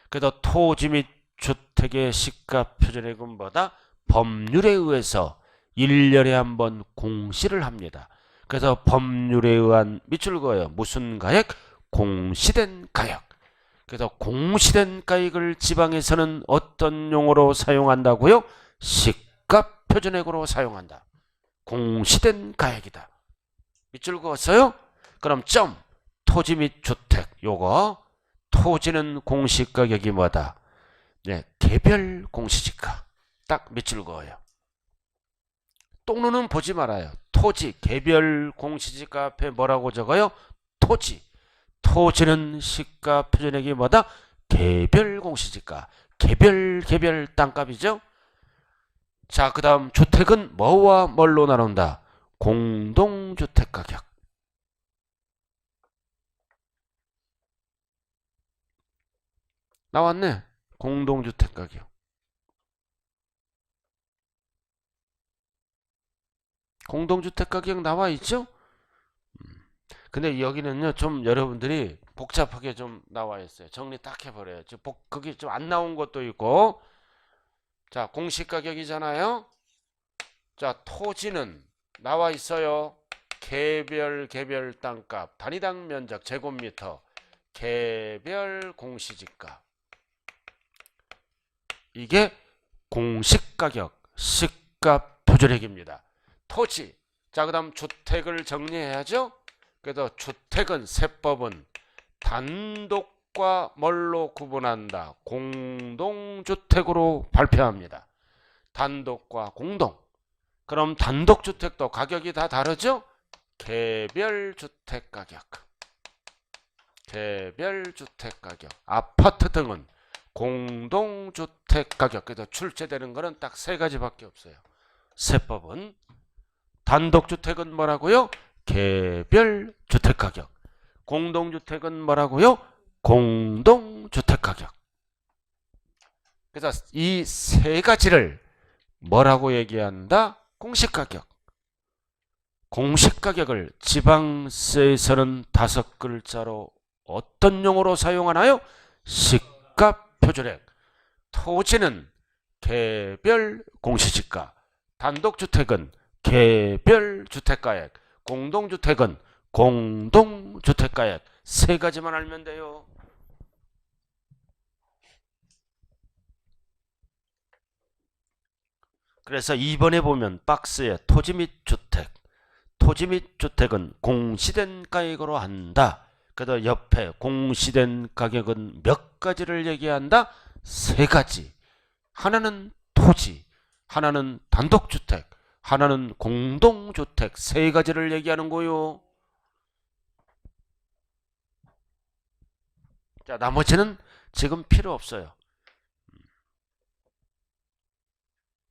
그래서 토지 및 주택의 시가표준액은 뭐다? 법률에 의해서 1년에 한 번 공시를 합니다. 그래서 법률에 의한 밑줄 그어요. 무슨 가액? 공시된 가액. 그래서 공시된 가액을 지방에서는 어떤 용어로 사용한다고요? 시가 표준액으로 사용한다. 공시된 가액이다. 밑줄 그었어요? 그럼 점 토지 및 주택 요거 토지는 공시가격이 뭐다? 네, 개별 공시지가 딱 밑줄 그어요. 똥누는 보지 말아요. 토지 개별 공시지가 앞에 뭐라고 적어요? 토지. 토지는 시가 표준액이 뭐다? 개별 공시지가. 개별 땅값이죠. 자, 그 다음 주택은 뭐와 뭘로 나눈다? 공동주택 가격. 나왔네. 공동주택 가격. 공동주택 가격 나와 있죠? 근데 여기는요, 좀 여러분들이 복잡하게 좀 나와 있어요. 정리 딱 해버려요. 거기 좀 안 나온 것도 있고. 자, 공시 가격이잖아요. 자, 토지는 나와 있어요. 개별 땅값, 단위당 면적 제곱미터, 개별 공시지가. 이게 공시가격, 시가 표준액입니다. 토지. 자, 그 다음 주택을 정리해야죠. 그래서 주택은 세법은 단독과 뭘로 구분한다? 공동주택으로 발표합니다. 단독과 공동. 그럼 단독주택도 가격이 다 다르죠? 개별주택 가격. 개별주택 가격. 아파트 등은 공동주택 가격. 그래서 출제되는 거는 딱 세 가지밖에 없어요. 세법은 단독주택은 뭐라고요? 개별주택가격. 공동주택은 뭐라고요? 공동주택가격. 그래서 이 세 가지를 뭐라고 얘기한다? 공시가격. 공시가격을 지방세에서는 5글자로 어떤 용어로 사용하나요? 시가표준액. 토지는 개별 공시지가. 단독주택은 개별 주택가액. 공동주택은 공동주택가액. 세 가지만 알면 돼요. 그래서 2번에 보면 박스에 토지 및 주택. 토지 및 주택은 공시된 가격으로 한다. 그래서 옆에 공시된 가격은 몇 가지를 얘기한다? 세 가지. 하나는 토지, 하나는 단독주택, 하나는 공동주택. 세 가지를 얘기하는 거요. 자, 나머지는 지금 필요 없어요.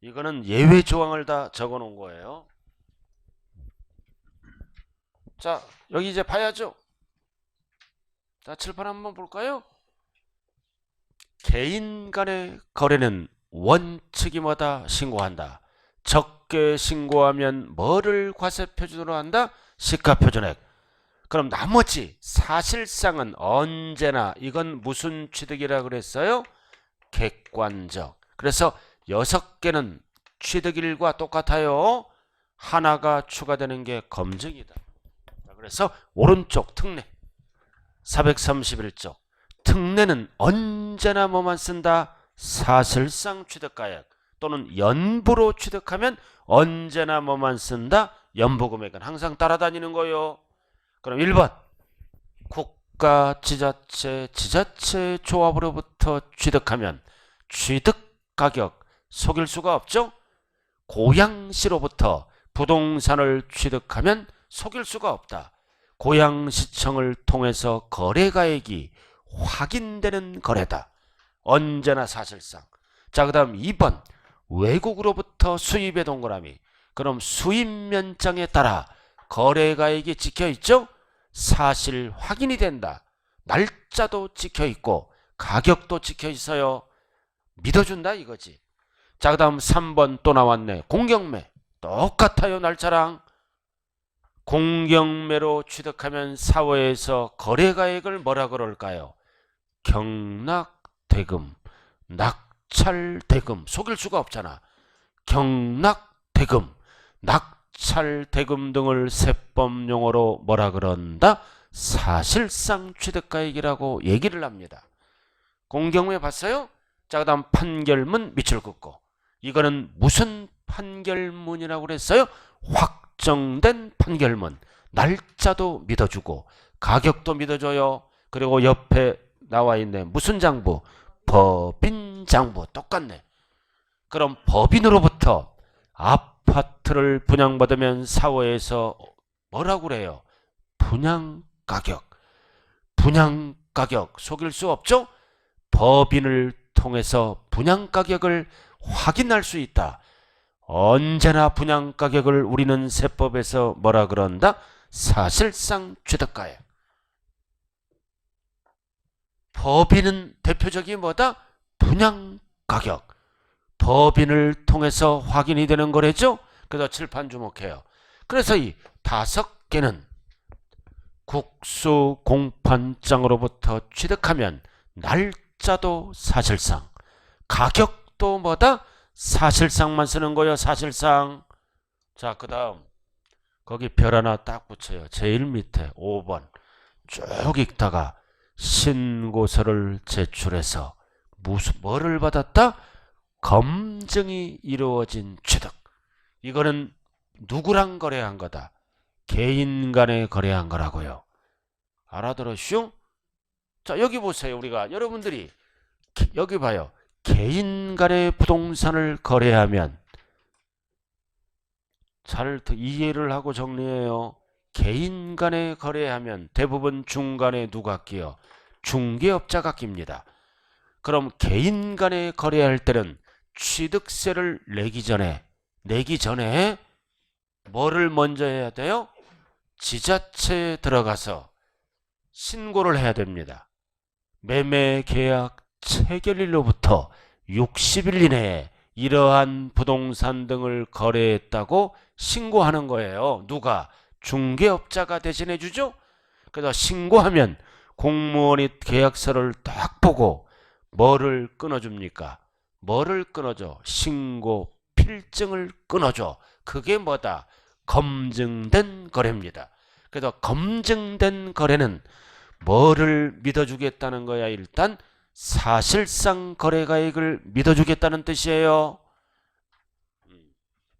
이거는 예외 조항을 다 적어 놓은 거예요. 자, 여기 이제 봐야죠. 자, 칠판 한번 볼까요? 개인 간의 거래는 원칙이 뭐다? 신고한다. 적게 신고하면 뭐를 과세표준으로 한다? 시가표준액. 그럼 나머지 사실상은 언제나 이건 무슨 취득이라 그랬어요? 객관적. 그래서 6개는 취득일과 똑같아요. 하나가 추가되는 게 검증이다. 그래서 오른쪽 특례 431쪽. 특례는 언제나 뭐만 쓴다? 사실상 취득가액 또는 연부로 취득하면 언제나 뭐만 쓴다? 연부금액은 항상 따라다니는 거요. 그럼 1번 국가, 지자체, 지자체 조합으로부터 취득하면 취득가격 속일 수가 없죠. 고양시로부터 부동산을 취득하면 속일 수가 없다. 고양시청을 통해서 거래가액이 확인되는 거래다. 언제나 사실상. 자, 그 다음 2번 외국으로부터 수입의 동그라미. 그럼 수입 면장에 따라 거래가액이 찍혀있죠. 사실 확인이 된다. 날짜도 찍혀있고 가격도 찍혀있어요. 믿어준다 이거지. 자, 그 다음 3번 또 나왔네. 공경매. 똑같아요. 날짜랑. 공경매로 취득하면 사회에서 거래가액을 뭐라 그럴까요? 경락대금, 낙찰대금. 속일 수가 없잖아. 경락대금, 낙찰대금 등을 세법용어로 뭐라 그런다? 사실상 취득가액이라고 얘기를 합니다. 공경무에 봤어요? 자, 그 다음 판결문 밑줄 긋고. 이거는 무슨 판결문이라고 그랬어요? 확정된 판결문. 날짜도 믿어주고 가격도 믿어줘요. 그리고 옆에 나와 있네. 무슨 장부? 법인 장부. 똑같네. 그럼 법인으로부터 아파트를 분양받으면 사회에서 뭐라고 그래요? 분양가격. 분양가격 속일 수 없죠? 법인을 통해서 분양가격을 확인할 수 있다. 언제나 분양가격을 우리는 세법에서 뭐라 그런다? 사실상 취득가액. 법인은 대표적인 뭐다? 분양가격. 법인을 통해서 확인이 되는 거래죠. 그래서 칠판 주목해요. 그래서 이 5개는 국수공판장으로부터 취득하면 날짜도 사실상, 가격도 뭐다? 사실상만 쓰는 거예요. 사실상. 자, 그 다음 거기 별 하나 딱 붙여요. 제일 밑에 5번 쭉 읽다가 신고서를 제출해서 뭐를 받았다? 검증이 이루어진 취득. 이거는 누구랑 거래한 거다? 개인 간에 거래한 거라고요. 알아들었슈? 자, 여기 보세요. 우리가 여러분들이 여기 봐요. 개인 간의 부동산을 거래하면 잘 이해를 하고 정리해요. 개인 간에 거래하면 대부분 중간에 누가 끼요? 중개업자가 낍니다. 그럼 개인 간에 거래할 때는 취득세를 내기 전에 뭐를 먼저 해야 돼요? 지자체에 들어가서 신고를 해야 됩니다. 매매계약 체결일로부터 60일 이내에 이러한 부동산 등을 거래했다고 신고하는 거예요. 누가? 중개업자가 대신해 주죠. 그래서 신고하면 공무원이 계약서를 딱 보고 뭐를 끊어줍니까? 뭐를 끊어줘? 신고 필증을 끊어줘. 그게 뭐다? 검증된 거래입니다. 그래서 검증된 거래는 뭐를 믿어주겠다는 거야? 일단 사실상 거래가액을 믿어주겠다는 뜻이에요.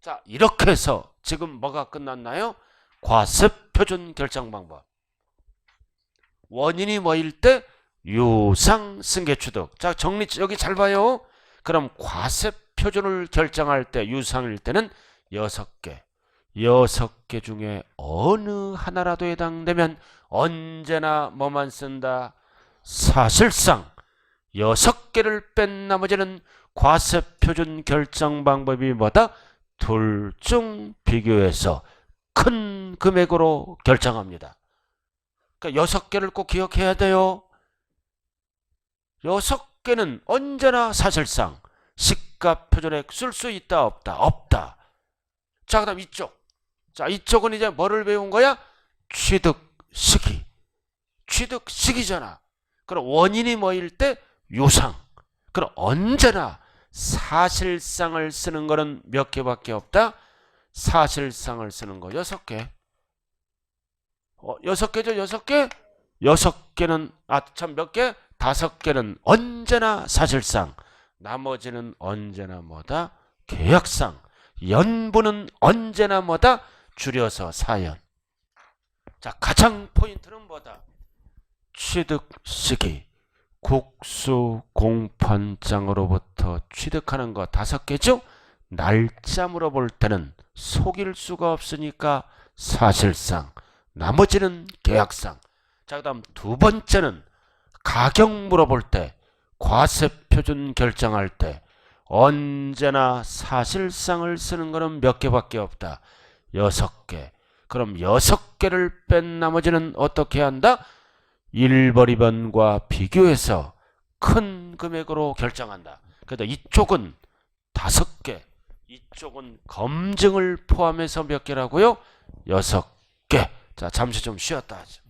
자, 이렇게 해서 지금 뭐가 끝났나요? 과세표준 결정 방법. 원인이 뭐일 때? 유상 승계취득. 자, 정리 여기 잘 봐요. 그럼 과세표준을 결정할 때 유상일 때는 6개. 6개 중에 어느 하나라도 해당되면 언제나 뭐만 쓴다? 사실상 6개를 뺀 나머지는 과세표준 결정 방법이 뭐다? 둘 중 비교해서 큰 금액으로 결정합니다. 그러니까 6개를 꼭 기억해야 돼요. 6개는 언제나 사실상 시가표준액 쓸 수 있다 없다? 없다. 자, 그 다음 이쪽. 자, 이쪽은 이제 뭐를 배운 거야? 취득 시기. 취득 시기잖아. 그럼 원인이 뭐일 때? 유상. 그럼 언제나 사실상을 쓰는 거는 몇 개밖에 없다? 사실상을 쓰는 거 6개. 6개죠? 6개? 6개는 몇 개? 5개는 언제나 사실상. 나머지는 언제나 뭐다? 계약상. 연부는 언제나 뭐다? 줄여서 사연. 자, 가장 포인트는 뭐다? 취득 시기. 국수공판장으로부터 취득하는 거 5개죠? 날짜 물어볼 때는 속일 수가 없으니까 사실상. 나머지는 계약상. 자, 그 다음 두 번째는 가격 물어볼 때, 과세표준 결정할 때 언제나 사실상을 쓰는 거는 몇 개밖에 없다? 6개. 그럼 6개를 뺀 나머지는 어떻게 한다? 1번, 2번과 비교해서 큰 금액으로 결정한다. 그래서 이쪽은 5개, 이쪽은 검증을 포함해서 몇 개라고요? 6개. 자, 잠시 좀 쉬었다 하죠.